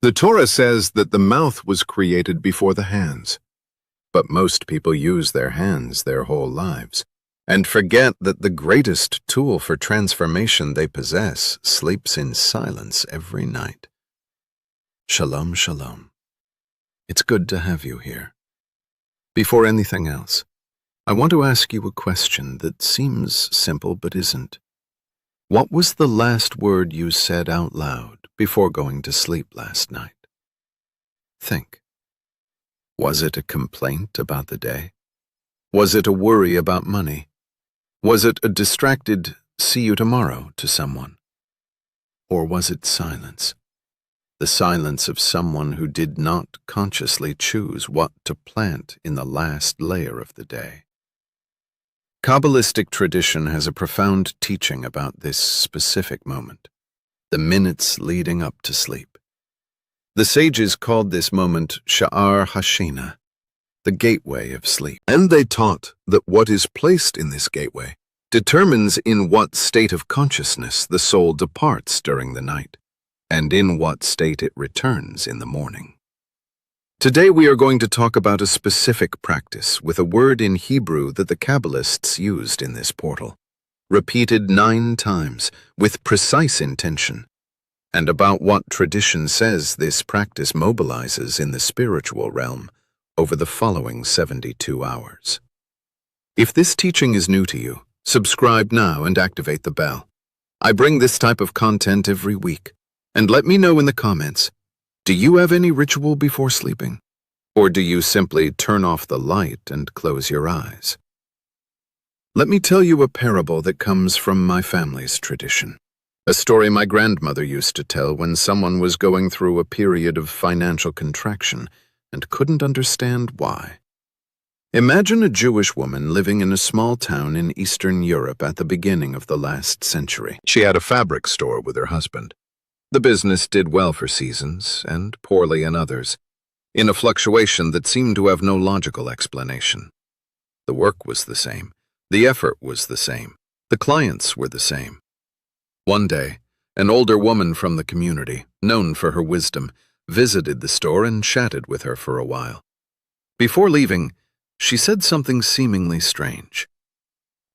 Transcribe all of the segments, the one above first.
The Torah says that the mouth was created before the hands, but most people use their hands their whole lives and forget that the greatest tool for transformation they possess sleeps in silence every night. Shalom, shalom. It's good to have you here. Before anything else, I want to ask you a question that seems simple but isn't. What was the last word you said out loud before going to sleep last night? Think. Was it a complaint about the day? Was it a worry about money? Was it a distracted "see you tomorrow" to someone? Or was it silence? The silence of someone who did not consciously choose what to plant in the last layer of the day. Kabbalistic tradition has a profound teaching about this specific moment, the minutes leading up to sleep. The sages called this moment Sha'ar Hashina, the gateway of sleep. And they taught that what is placed in this gateway determines in what state of consciousness the soul departs during the night, and in what state it returns in the morning. Today we are going to talk about a specific practice with a word in Hebrew that the Kabbalists used in this portal, repeated 9 times with precise intention, and about what tradition says this practice mobilizes in the spiritual realm over the following 72 hours. If this teaching is new to you, subscribe now and activate the bell. I bring this type of content every week, and let me know in the comments, do you have any ritual before sleeping? Or do you simply turn off the light and close your eyes? Let me tell you a parable that comes from my family's tradition. A story my grandmother used to tell when someone was going through a period of financial contraction and couldn't understand why. Imagine a Jewish woman living in a small town in Eastern Europe at the beginning of the last century. She had a fabric store with her husband. The business did well for seasons and poorly in others, in a fluctuation that seemed to have no logical explanation. The work was the same. The effort was the same. The clients were the same. One day, an older woman from the community, known for her wisdom, visited the store and chatted with her for a while. Before leaving, she said something seemingly strange.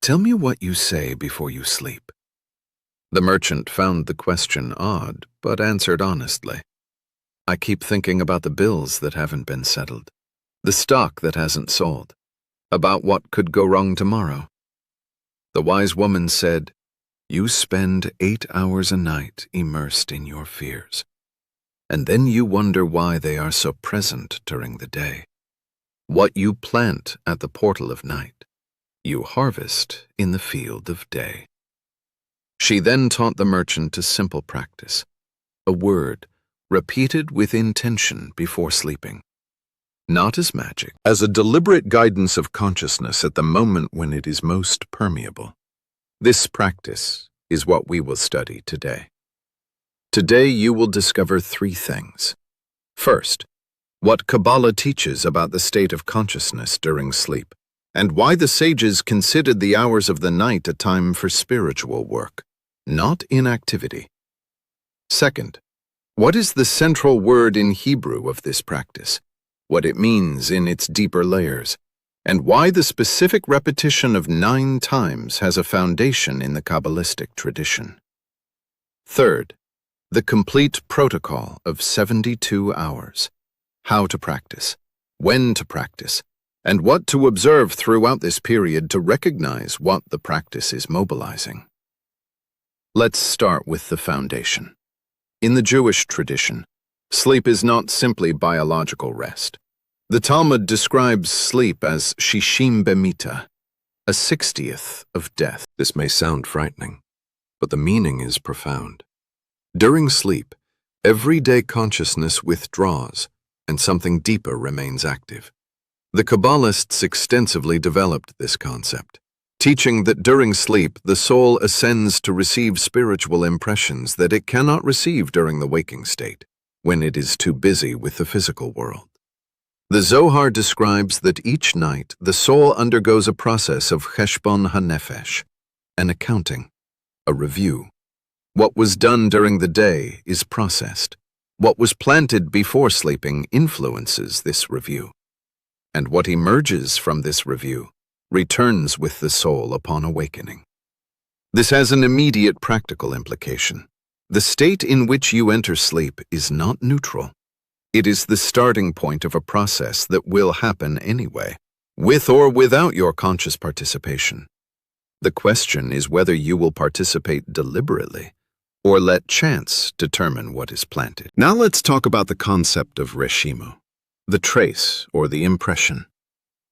"Tell me what you say before you sleep." The merchant found the question odd, but answered honestly. "I keep thinking about the bills that haven't been settled, the stock that hasn't sold, about what could go wrong tomorrow." The wise woman said, "You spend 8 hours a night immersed in your fears, and then you wonder why they are so present during the day. What you plant at the portal of night, you harvest in the field of day." She then taught the merchant a simple practice, a word repeated with intention before sleeping, not as magic, as a deliberate guidance of consciousness at the moment when it is most permeable. This practice is what we will study today. Today you will discover 3 things. First, what Kabbalah teaches about the state of consciousness during sleep, and why the sages considered the hours of the night a time for spiritual work, not inactivity. Second, what is the central word in Hebrew of this practice, what it means in its deeper layers, and why the specific repetition of 9 times has a foundation in the Kabbalistic tradition. Third, the complete protocol of 72 hours, how to practice, when to practice, and what to observe throughout this period to recognize what the practice is mobilizing. Let's start with the foundation. In the Jewish tradition, sleep is not simply biological rest. The Talmud describes sleep as shishim bemita, a 60th of death. This may sound frightening, but the meaning is profound. During sleep, everyday consciousness withdraws and something deeper remains active. The Kabbalists extensively developed this concept, teaching that during sleep the soul ascends to receive spiritual impressions that it cannot receive during the waking state, when it is too busy with the physical world. The Zohar describes that each night the soul undergoes a process of cheshbon hanefesh, an accounting, a review. What was done during the day is processed, What was planted before sleeping influences this review, and what emerges from this review returns with the soul upon awakening. This has an immediate practical implication. The state in which you enter sleep is not neutral. It is the starting point of a process that will happen anyway, with or without your conscious participation. The question is whether you will participate deliberately or let chance determine what is planted. Now let's talk about the concept of reshimu, the trace or the impression.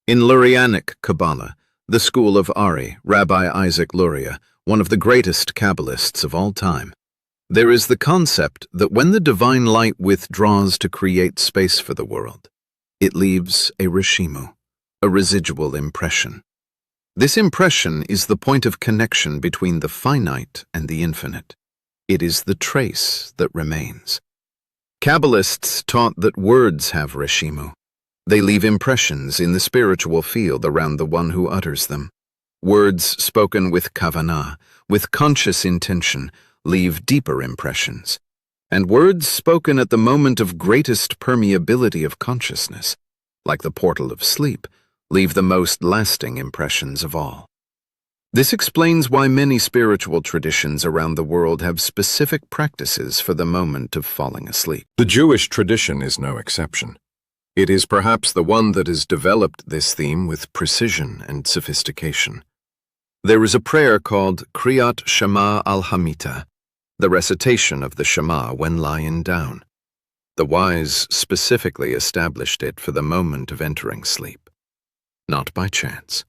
In Lurianic Kabbalah, the school of Ari, Rabbi Isaac Luria, one of the greatest Kabbalists of all time, there is the concept that when the divine light withdraws to create space for the world, it leaves a reshimu, a residual impression. This impression is the point of connection between the finite and the infinite. It is the trace that remains. Kabbalists taught that words have reshimu. They leave impressions in the spiritual field around the one who utters them. Words spoken with kavanah, with conscious intention, leave deeper impressions. And words spoken at the moment of greatest permeability of consciousness, like the portal of sleep, leave the most lasting impressions of all. This explains why many spiritual traditions around the world have specific practices for the moment of falling asleep. The Jewish tradition is no exception. It is perhaps the one that has developed this theme with precision and sophistication. There is a prayer called Kriyat Shema al-Hamita, the recitation of the Shema when lying down. The wise specifically established it for the moment of entering sleep, not by chance,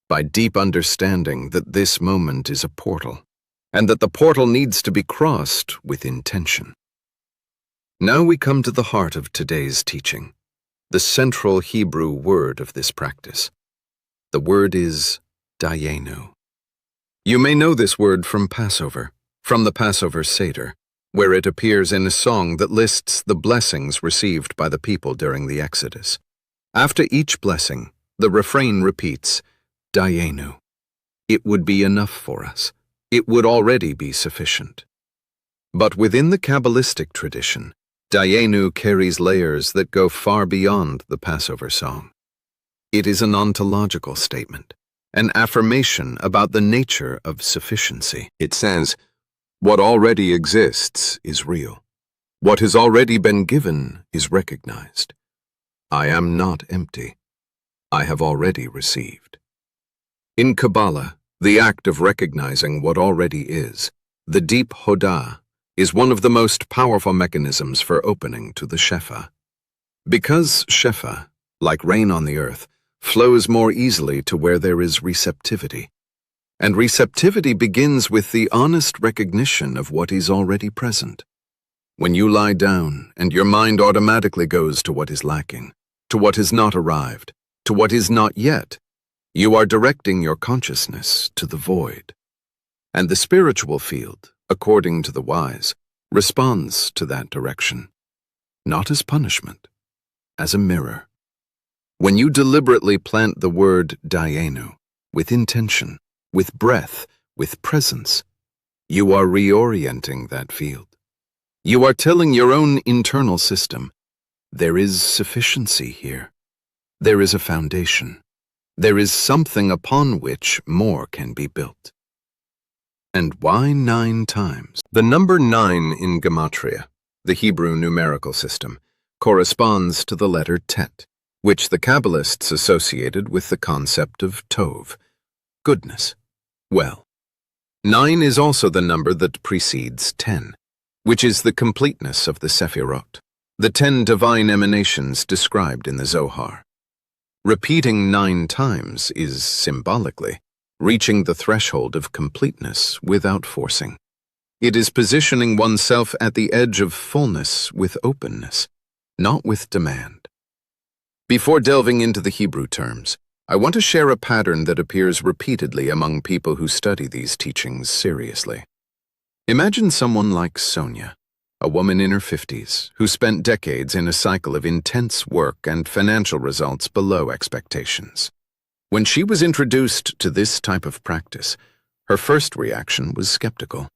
by deep understanding that this moment is a portal, and that the portal needs to be crossed with intention. Now we come to the heart of today's teaching, the central Hebrew word of this practice. The word is dayenu. You may know this word from Passover, from the Passover Seder, where it appears in a song that lists the blessings received by the people during the Exodus. After each blessing, the refrain repeats, Dayenu. It would be enough for us. It would already be sufficient. But within the Kabbalistic tradition, Dayenu carries layers that go far beyond the Passover song. It is an ontological statement, an affirmation about the nature of sufficiency. It says, what already exists is real. What has already been given is recognized. I am not empty. I have already received. In Kabbalah, the act of recognizing what already is, the deep hodah, is one of the most powerful mechanisms for opening to the Shefa. Because Shefa, like rain on the earth, flows more easily to where there is receptivity. And receptivity begins with the honest recognition of what is already present. When you lie down and your mind automatically goes to what is lacking, to what has not arrived, to what is not yet, you are directing your consciousness to the void. And the spiritual field, according to the wise, responds to that direction, not as punishment, as a mirror. When you deliberately plant the word dayenu, with intention, with breath, with presence, you are reorienting that field. You are telling your own internal system, there is sufficiency here. There is a foundation. There is something upon which more can be built. And why 9 times? The number 9 in Gematria, the Hebrew numerical system, corresponds to the letter Tet, which the Kabbalists associated with the concept of Tov, goodness, well. 9 is also the number that precedes 10, which is the completeness of the Sephirot, the 10 divine emanations described in the Zohar. Repeating 9 times is, symbolically, reaching the threshold of completeness without forcing. It is positioning oneself at the edge of fullness with openness, not with demand. Before delving into the Hebrew terms, I want to share a pattern that appears repeatedly among people who study these teachings seriously. Imagine someone like Sonia, a woman in her 50s, who spent decades in a cycle of intense work and financial results below expectations. When she was introduced to this type of practice, her first reaction was skeptical.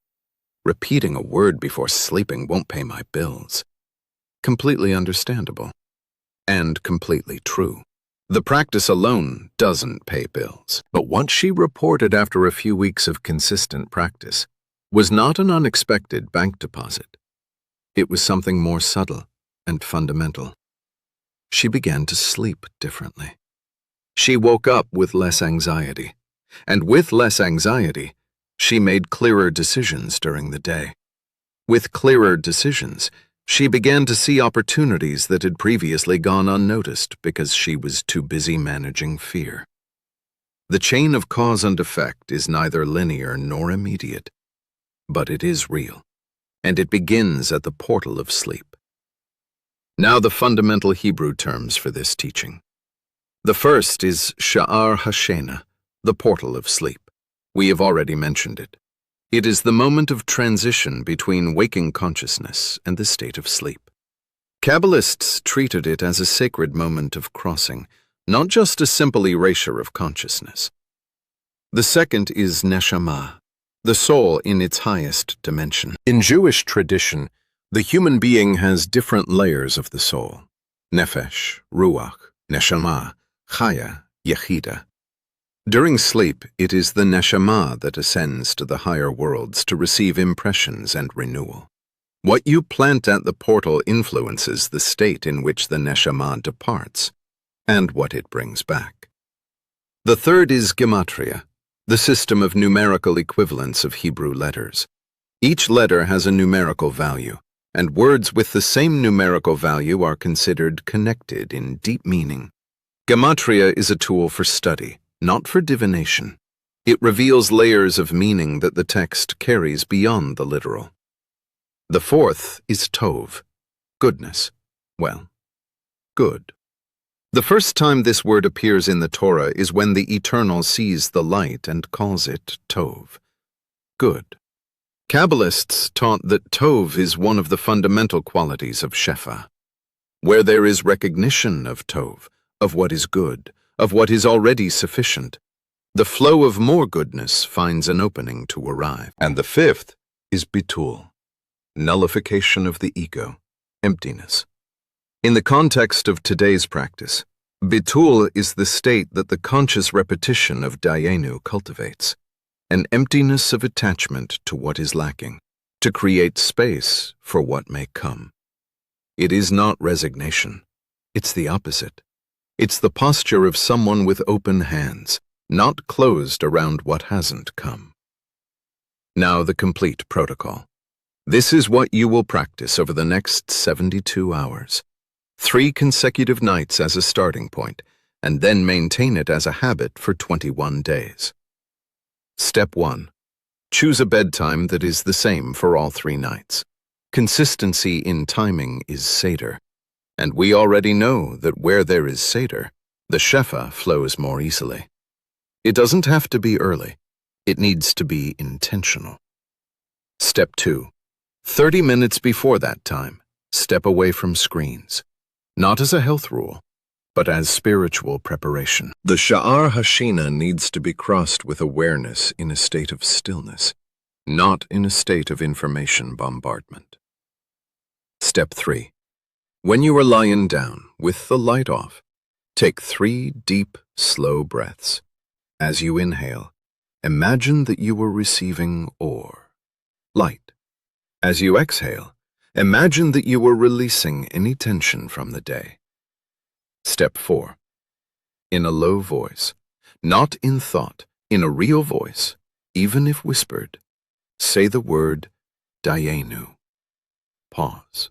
Repeating a word before sleeping won't pay my bills. completely understandable, and completely true. The practice alone doesn't pay bills. But what she reported after a few weeks of consistent practice was not an unexpected bank deposit. It was something more subtle and fundamental. She began to sleep differently. She woke up with less anxiety, and with less anxiety, she made clearer decisions during the day. With clearer decisions, she began to see opportunities that had previously gone unnoticed because she was too busy managing fear. The chain of cause and effect is neither linear nor immediate, but it is real, and it begins at the portal of sleep. Now the fundamental Hebrew terms for this teaching. The first is Sha'ar Hashena, the portal of sleep. We have already mentioned it. It is the moment of transition between waking consciousness and the state of sleep. Kabbalists treated it as a sacred moment of crossing, not just a simple erasure of consciousness. The second is Neshama, the soul in its highest dimension. In Jewish tradition, the human being has different layers of the soul: Nefesh, Ruach, Neshama, Chaya, Yechida. During sleep, it is the Neshama that ascends to the higher worlds to receive impressions and renewal. What you plant at the portal influences the state in which the Neshama departs and what it brings back. The third is Gematria, the system of numerical equivalents of Hebrew letters. Each letter has a numerical value, and words with the same numerical value are considered connected in deep meaning. Gematria is a tool for study, not for divination. It reveals layers of meaning that the text carries beyond the literal. The fourth is Tov, goodness. Well, good. The first time this word appears in the Torah is when the Eternal sees the light and calls it Tov, good. Kabbalists taught that Tov is one of the fundamental qualities of Shefa. Where there is recognition of Tov, of what is good, of what is already sufficient, the flow of more goodness finds an opening to arrive. And the fifth is Bitul, nullification of the ego, emptiness. In the context of today's practice, Bitul is the state that the conscious repetition of Dayenu cultivates, an emptiness of attachment to what is lacking, to create space for what may come. It is not resignation. It's the opposite. It's the posture of someone with open hands, not closed around what hasn't come. Now the complete protocol. This is what you will practice over the next 72 hours. 3 consecutive nights as a starting point, and then maintain it as a habit for 21 days. Step 1. Choose a bedtime that is the same for all 3 nights. Consistency in timing is Seder, and we already know that where there is Seder, the Shefa flows more easily. It doesn't have to be early. It needs to be intentional. Step 2. 30 minutes before that time, step away from screens. Not as a health rule, but as spiritual preparation. The Sha'ar Hashina needs to be crossed with awareness in a state of stillness, not in a state of information bombardment. Step 3. When you are lying down, with the light off, take 3 deep, slow breaths. As you inhale, imagine that you are receiving ore, light. As you exhale, imagine that you are releasing any tension from the day. Step 4. In a low voice, not in thought, in a real voice, even if whispered, say the word Dayenu. Pause.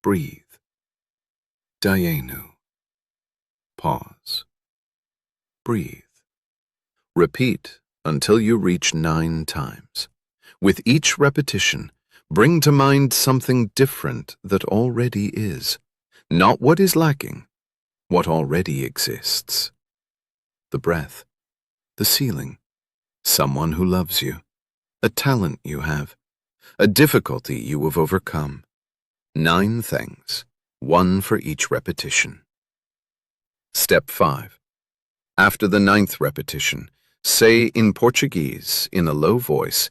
Breathe. Dayenu. Pause. Breathe. Repeat until you reach 9 times. With each repetition, bring to mind something different that already is, not what is lacking, what already exists. The breath, the ceiling, someone who loves you, a talent you have, a difficulty you have overcome. 9 things, 1 for each repetition. Step 5. After the 9th repetition, say in Portuguese, in a low voice,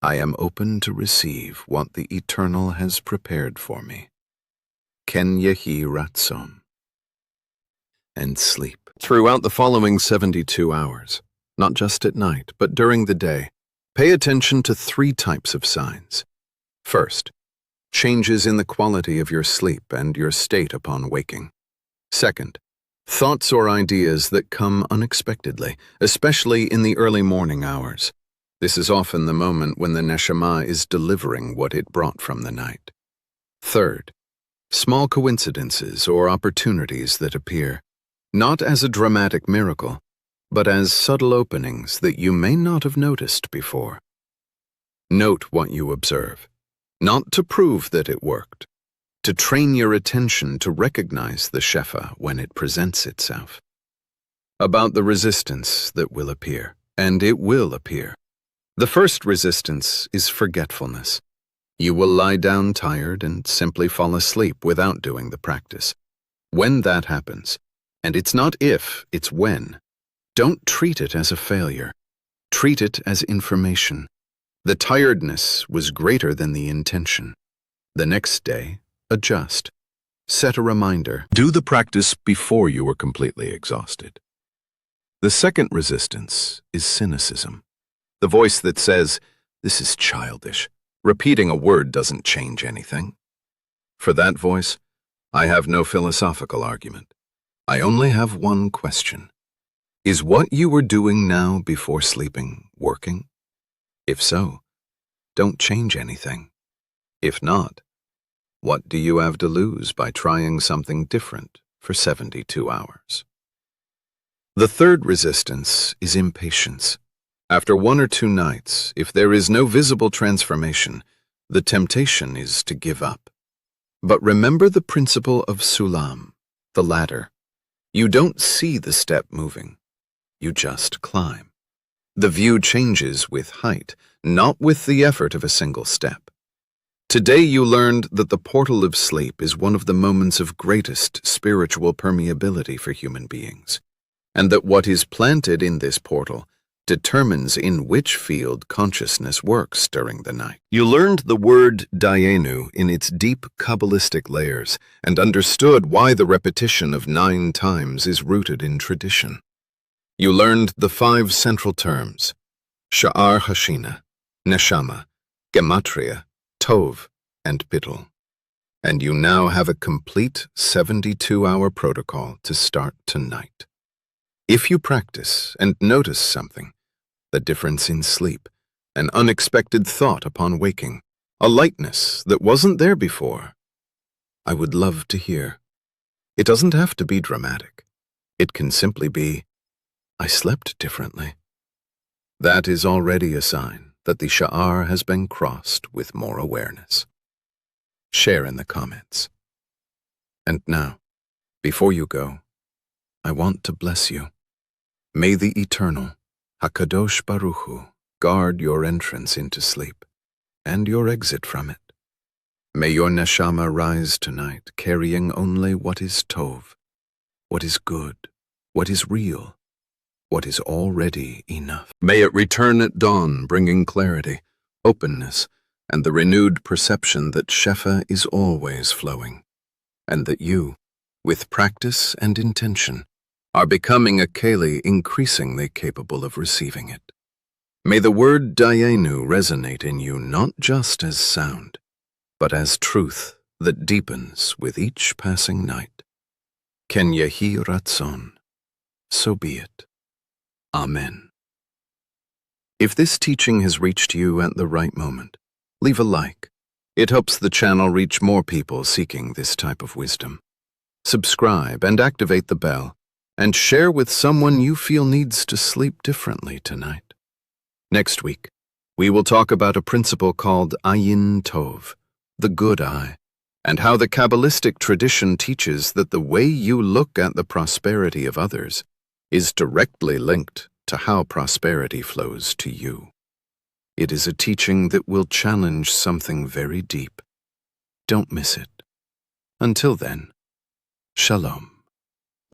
I am open to receive what the Eternal has prepared for me. Ken Yehi Ratzon, and sleep. Throughout the following 72 hours, not just at night, but during the day, pay attention to 3 types of signs. First, changes in the quality of your sleep and your state upon waking. Second, thoughts or ideas that come unexpectedly, especially in the early morning hours. This is often the moment when the neshama is delivering what it brought from the night. Third, small coincidences or opportunities that appear, not as a dramatic miracle, but as subtle openings that you may not have noticed before. Note what you observe, not to prove that it worked, to train your attention to recognize the shefa when it presents itself. About the resistance that will appear, and it will appear. The first resistance is forgetfulness. You will lie down tired and simply fall asleep without doing the practice. When that happens, and it's not if, it's when, don't treat it as a failure. Treat it as information. The tiredness was greater than the intention. The next day, adjust. Set a reminder. Do the practice before you are completely exhausted. The second resistance is cynicism. The voice that says, "This is childish. Repeating a word doesn't change anything." For that voice, I have no philosophical argument. I only have one question. Is what you were doing now before sleeping working? If so, don't change anything. If not, what do you have to lose by trying something different for 72 hours? The third resistance is impatience. After 1 or 2 nights, if there is no visible transformation, the temptation is to give up. But remember the principle of sulam, the ladder. You don't see the step moving. You just climb. The view changes with height, not with the effort of a single step. Today you learned that the portal of sleep is one of the moments of greatest spiritual permeability for human beings, and that what is planted in this portal determines in which field consciousness works during the night. You learned the word dayenu in its deep Kabbalistic layers and understood why the repetition of 9 times is rooted in tradition. You learned the 5 central terms, Sha'ar Hashina, Neshama, Gematria, Tov, and Bittul. And you now have a complete 72-hour protocol to start tonight. If you practice and notice something, the difference in sleep, an unexpected thought upon waking, a lightness that wasn't there before, I would love to hear. It doesn't have to be dramatic. It can simply be, I slept differently. That is already a sign that the sha'ar has been crossed with more awareness. Share in the comments. And now, before you go, I want to bless you. May the Eternal, HaKadosh Baruch Hu, guard your entrance into sleep and your exit from it. May your neshama rise tonight carrying only what is tov, what is good, what is real, what is already enough. May it return at dawn bringing clarity, openness, and the renewed perception that Shefa is always flowing, and that you, with practice and intention, are becoming a Keli increasingly capable of receiving it. May the word Dayenu resonate in you not just as sound, but as truth that deepens with each passing night. Ken Yehi Ratzon, so be it. Amen. If this teaching has reached you at the right moment, leave a like. It helps the channel reach more people seeking this type of wisdom. Subscribe and activate the bell, and share with someone you feel needs to sleep differently tonight. Next week, we will talk about a principle called Ayin Tov, the good eye, and how the Kabbalistic tradition teaches that the way you look at the prosperity of others is directly linked to how prosperity flows to you. It is a teaching that will challenge something very deep. Don't miss it. Until then, Shalom.